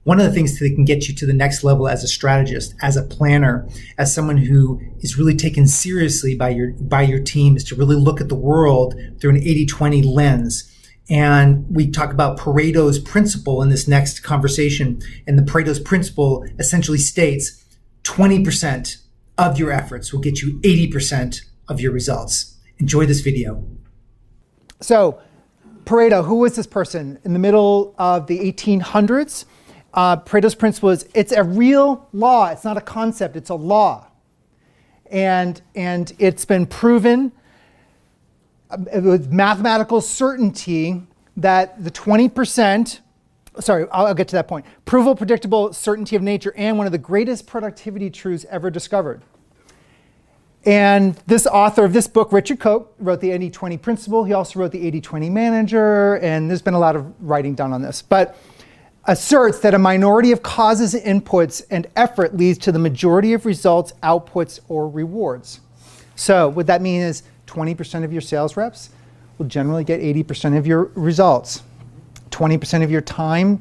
One of the things that can get you to the next level as a strategist, as a planner, as someone who is really taken seriously by your team, is to really look at the world through an 80-20 lens. And we talk about Pareto's principle in this next conversation. And the Pareto's principle essentially states 20% of your efforts will get you 80% of your results. Enjoy this video. So Pareto, who was this person? In the middle of the 1800s, Pareto's principle is, it's a real law. It's not a concept, it's a law. And it's been proven with mathematical certainty that the 20%, I'll get to that point. Provable, predictable certainty of nature, and one of the greatest productivity truths ever discovered. And this author of this book, Richard Koch, wrote the 80-20 principle. He also wrote the 80-20 manager, and there's been a lot of writing done on this. But asserts that a minority of causes, inputs, and effort leads to the majority of results, outputs, or rewards. So what that means is 20% of your sales reps will generally get 80% of your results. 20% of your time,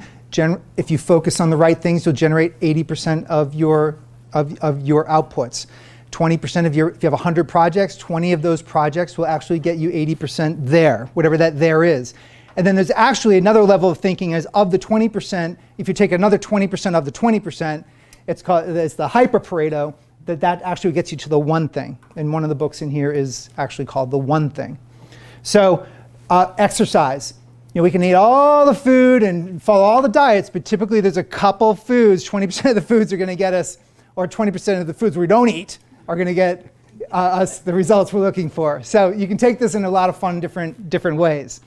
if you focus on the right things, you'll generate 80% of your outputs. 20% of if you have 100 projects, 20 of those projects will actually get you 80% there, whatever that there is. And then there's actually another level of thinking is of the 20%, if you take another 20% of the 20%, it's the hyper Pareto, that actually gets you to the one thing. And one of the books in here is actually called The One Thing. So exercise. We can eat all the food and follow all the diets, but typically there's a couple foods, 20% of the foods are going to get us, or 20% of the foods we don't eat are going to get us the results we're looking for. So you can take this in a lot of fun different ways.